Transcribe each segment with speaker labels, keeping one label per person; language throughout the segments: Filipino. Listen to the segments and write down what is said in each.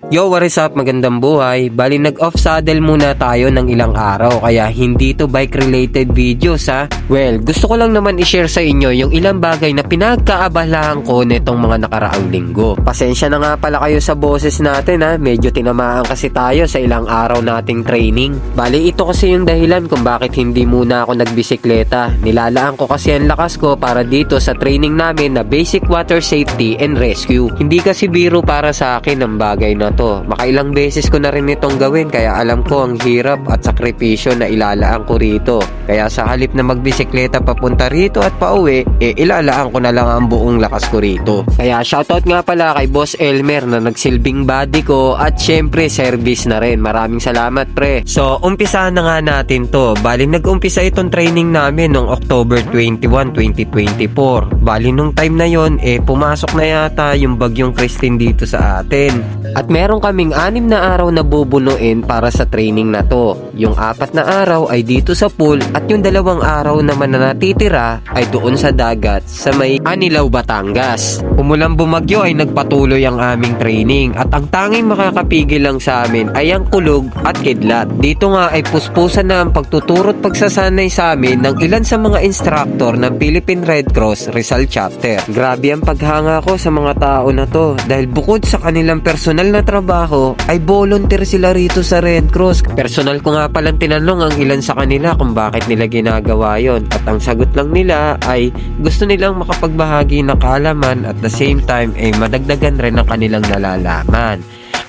Speaker 1: Yo, what is up? Magandang buhay. Bali nag-off saddle muna tayo ng ilang araw kaya hindi to bike related videos ha. Well, gusto ko lang naman i-share sa inyo yung ilang bagay na pinagkaabalahan ko netong mga nakaraang linggo. Pasensya na nga pala kayo sa boses natin ha. Medyo tinamaan kasi tayo sa ilang araw nating training. Bali ito kasi yung dahilan kung bakit hindi muna ako nagbisikleta. Nilalaan ko kasi ang lakas ko para dito sa training namin na basic water safety and rescue. Hindi kasi biro para sa akin ang bagay na to. Makailang beses ko na rin itong gawin kaya alam ko ang hirap at sakripisyo na ilalaan ko rito. Kaya sa halip na magbisikleta papunta rito at pauwi, ilalaan ko na lang ang buong lakas ko rito. Kaya shoutout nga pala kay Boss Elmer na nagsilbing body ko at syempre service na rin. Maraming salamat pre. So umpisa na nga natin to. Bali nag-umpisa itong training namin noong October 21, 2024. Bali nung time na yon pumasok na yata yung bagyong Christine dito sa atin. At meron kaming 6 na araw na bubunuin para sa training na to. Yung 4 na araw ay dito sa pool at yung 2 araw naman na natitira ay doon sa dagat sa may Anilaw, Batangas. Umulang bumagyo ay nagpatuloy ang aming training at ang tanging makakapigil lang sa amin ay ang kulog at kidlat. Dito nga ay puspusan na ang pagtuturo't pagsasanay sa amin ng ilan sa mga instructor ng Philippine Red Cross Rizal Chapter. Grabe ang paghanga ko sa mga tao na to dahil bukod sa kanilang personal na trabaho ay volunteer sila rito sa Red Cross. Personal ko nga palang tinanong ang ilan sa kanila kung bakit nila ginagawa yon at ang sagot lang nila ay gusto nilang makapagbahagi ng kaalaman at the same time ay madagdagan rin ang kanilang nalalaman.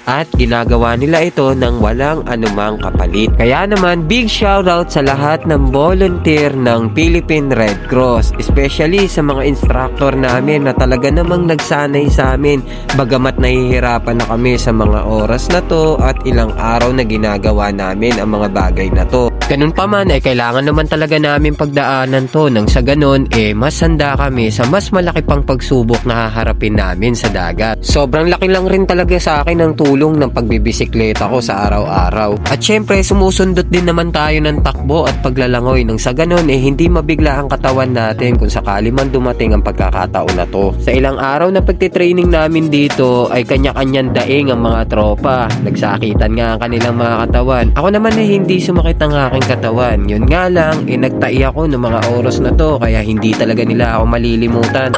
Speaker 1: At ginagawa nila ito ng walang anumang kapalit. Kaya naman, big shoutout sa lahat ng volunteer ng Philippine Red Cross. Especially sa mga instructor namin na talaga namang nagsanay sa amin. Bagamat nahihirapan na kami sa mga oras na to at ilang araw na ginagawa namin ang mga bagay na to. Ganun pa man kailangan naman talaga namin pagdaanan to nang sa ganun mas handa kami sa mas malaki pang pagsubok na haharapin namin sa dagat. Sobrang laki lang rin talaga sa akin ng tulong ng pagbibisikleta ko sa araw-araw. At syempre sumusundot din naman tayo ng takbo at paglalangoy nang sa ganun hindi mabigla ang katawan natin kung sakali man dumating ang pagkakataon na to. Sa ilang araw na pagtitraining namin dito ay kanya-kanyang daing ang mga tropa. Nagsakitan nga ang kanilang mga katawan. Ako naman hindi sumakit ang aking katawan. Yun nga lang, nagtai ako ng mga oras na to kaya hindi talaga nila ako malilimutan.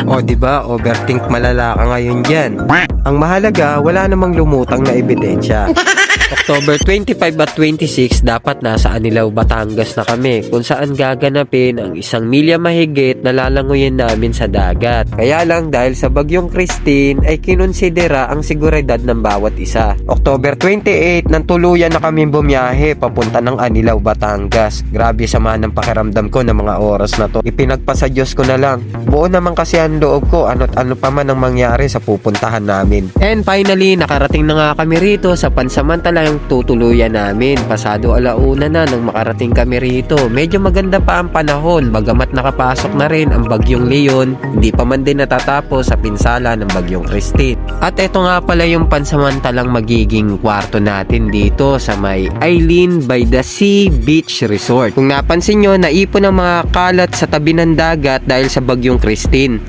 Speaker 1: O diba, overthink malala ka ngayon dyan. Ang mahalaga, wala namang lumutang na ebidensya. October 25 at 26 dapat nasa Anilaw, Batangas na kami kung saan gaganapin ang 1 milya mahigit na lalangoyin namin sa dagat. Kaya lang dahil sa bagyong Christine ay kinonsidera ang seguridad ng bawat isa. October 28 nang tuluyan na kami bumiyahe papunta ng Anilaw, Batangas. Grabe sama ng pakiramdam ko ng mga oras na to. Ipinagpasa Diyos ko na lang. Buo naman kasi ang loob ko ano't ano pa man ang mangyari sa pupuntahan namin. And finally nakarating na nga kami rito sa pansamantala yung tutuluyan namin. Pasado 1:00 na nang makarating kami rito. Medyo maganda pa ang panahon bagamat nakapasok na rin ang bagyong Leon. Hindi pa man din natatapos sa pinsala ng bagyong Christine. At eto nga pala yung pansamantalang magiging kwarto natin dito sa may Eileen by the Sea Beach Resort. Kung napansin nyo, naipon ang mga kalat sa tabi ng dagat dahil sa bagyong Christine.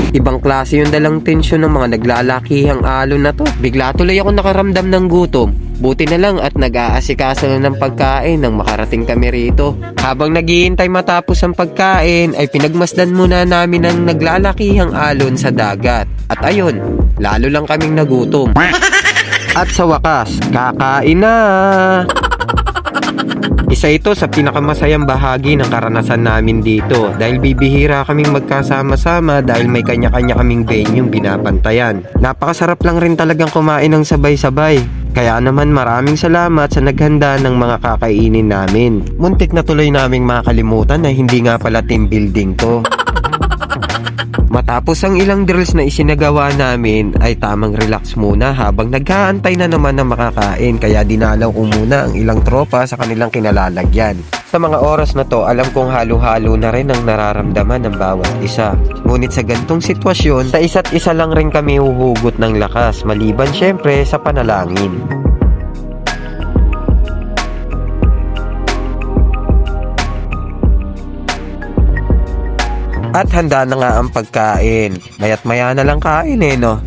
Speaker 1: Ibang klase yung dalang tensyon ng mga naglalakihang alon na to. Bigla tuloy ako nakaramdam ng gutom. Buti na lang at nag-aasikaso na ng pagkain nang makarating kami rito. Habang naghihintay matapos ang pagkain ay pinagmasdan muna namin ang naglalakihang alon sa dagat. At ayun, lalo lang kaming nagutom. At sa wakas, kakain na! Isa ito sa pinakamasayang bahagi ng karanasan namin dito dahil bibihira kaming magkasama-sama dahil may kanya-kanya kaming venue binabantayan. Napakasarap lang rin talagang kumain ng sabay-sabay. Kaya naman maraming salamat sa naghanda ng mga kakainin namin. Muntik na tuloy naming makalimutan na hindi nga pala team building to. Matapos ang ilang drills na isinagawa namin ay tamang relax muna habang naghaantay na naman na makakain kaya dinalaw ko muna ang ilang tropa sa kanilang kinalalagyan. Sa mga oras na to, alam kong halo-halo na rin ang nararamdaman ng bawat isa. Ngunit sa gantong sitwasyon, sa isa't isa lang rin kami huhugot ng lakas maliban syempre sa panalangin. At handa na nga ang pagkain. Maya't maya na lang kain no.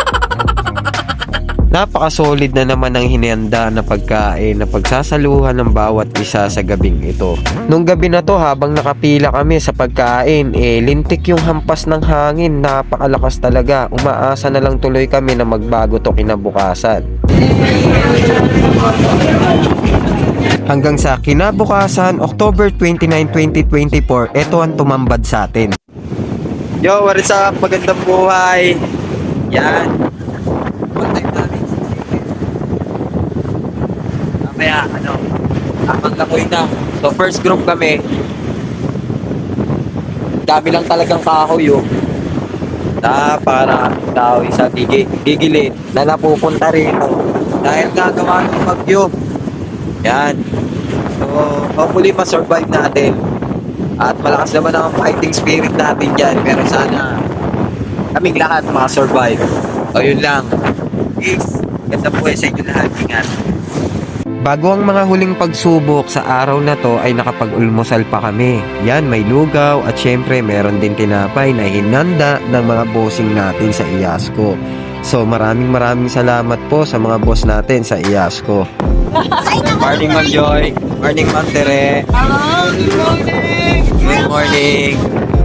Speaker 1: Napaka-solid na naman ang hinihanda na pagkain na pagsasaluhan ng bawat isa sa gabing ito. Nung gabi na to habang nakapila kami sa pagkain, lintik yung hampas ng hangin, napakalakas talaga. Umaasa na lang tuloy kami na magbago to kinabukasan. Hanggang sa kinabukasan, October 29, 2024, ito ang tumambad sa atin. Yo, what is up? Magandang buhay! Yan. Kaya tamang lakoy na. So first group kami. Dami lang talagang kahoy para tao isa gigilid na napupunta rin dahil gagawa ng bagyo. Yan. So hopefully ma-survive natin. At malakas naman ang fighting spirit natin dyan. Pero sana kaming lahat makasurvive. O yun lang. Peace. Ganda po sa inyo lahat. Ingat. Bago ang mga huling pagsubok sa araw na to ay nakapag-ulmusal pa kami. Yan, may lugaw at syempre meron din tinapay na hinanda ng mga bossing natin sa IASCO. So maraming salamat po sa mga boss natin sa IASCO. Morning Ma'am Joy. Morning Ma'am Tere.
Speaker 2: Good morning.
Speaker 1: Good morning.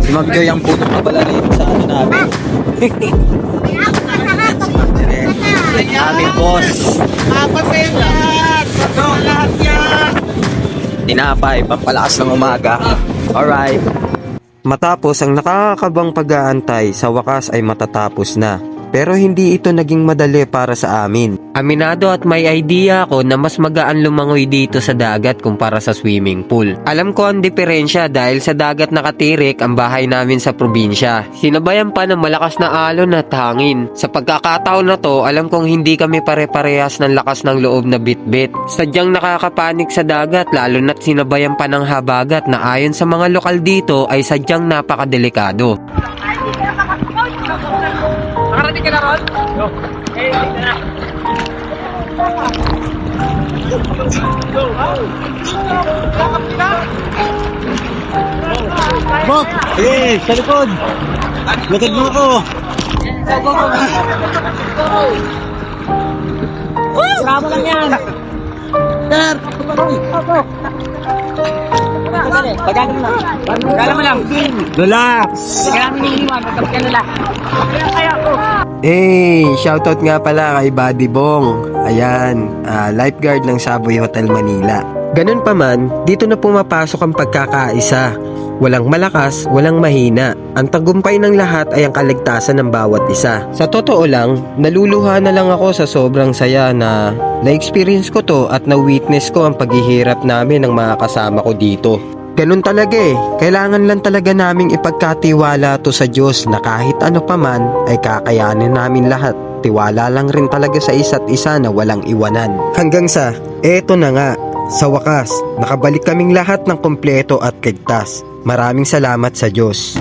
Speaker 1: Si Ma'am Joy ang punong kabala rin sa namin. Aming boss. Tinapay, pampalakas ng umaga. Alright. Matapos ang nakakabang pag-aantay, sa wakas ay matatapos na. Pero hindi ito naging madali para sa amin. Aminado at may idea ako na mas magaan lumangoy dito sa dagat kumpara sa swimming pool. Alam ko ang diferensya dahil sa dagat nakatirik ang bahay namin sa probinsya. Sinabayan pa ng malakas na alon at hangin. Sa pagkakataon na to, alam kong hindi kami pare-parehas ng lakas ng loob na bitbit. Sadyang nakakapanik sa dagat lalo na't sinabayan pa ng habagat na ayon sa mga lokal dito ay sadyang napakadelikado.
Speaker 2: Nakarating ka na ron? No. Eh, hindi na.
Speaker 3: Bok! Eh, sa likod! Lakad mo ako!
Speaker 2: Bravo lang yan!
Speaker 3: Sir!
Speaker 2: Pagkano mo lang. Pagkano mo lang.
Speaker 3: Relax!
Speaker 2: Kailangan mo niliwan. Pagkano nila. Kaya ako.
Speaker 1: Shoutout nga pala kay Buddy Bong. Ayan, lifeguard ng Savoy Hotel Manila. Ganun pa man, dito na pumapasok ang pagkakaisa. Walang malakas, walang mahina. Ang tagumpay ng lahat ay ang kaligtasan ng bawat isa. Sa totoo lang, naluluha na lang ako sa sobrang saya na na-experience ko to at na-witness ko ang paghihirap namin ng mga kasama ko dito. Ganun talaga Kailangan lang talaga naming ipagkatiwala to sa Diyos na kahit ano pa man ay kakayanin namin lahat. Tiwala lang rin talaga sa isa't isa na walang iwanan. Hanggang sa, eto na nga, sa wakas, nakabalik kaming lahat ng kompleto at ligtas. Maraming salamat sa Diyos.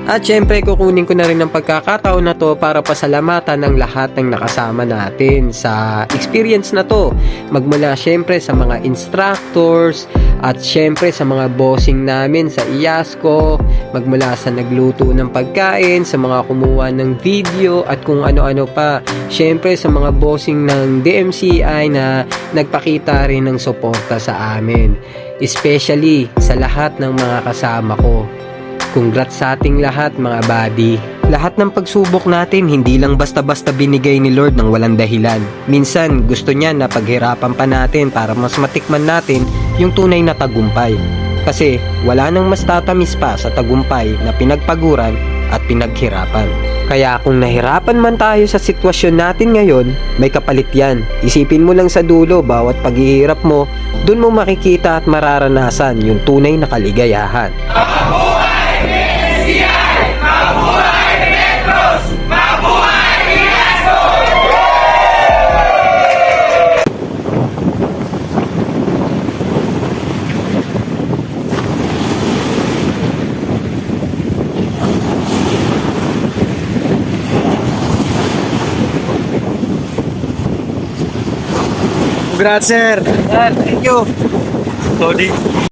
Speaker 1: At syempre kukunin ko na rin ang pagkakataon na to para pasalamatan ang lahat ng nakasama natin sa experience na to. Magmula syempre sa mga instructors at syempre sa mga bossing namin sa IASCO, magmula sa nagluto ng pagkain, sa mga kumuha ng video at kung ano-ano pa. Syempre sa mga bossing ng DMCI na nagpakita rin ng suporta sa amin. Especially sa lahat ng mga kasama ko. Congrats sa ating lahat mga buddy. Lahat ng pagsubok natin hindi lang basta-basta binigay ni Lord ng walang dahilan. Minsan gusto niya na paghirapan pa natin para mas matikman natin yung tunay na tagumpay. Kasi wala nang mas tatamis pa sa tagumpay na pinagpaguran at pinaghirapan. Kaya kung nahirapan man tayo sa sitwasyon natin ngayon, may kapalit yan. Isipin mo lang sa dulo bawat paghihirap mo, dun mo makikita at mararanasan yung tunay na kaligayahan.
Speaker 3: Congrats, sir.
Speaker 2: Sir, thank you.
Speaker 3: Sorry.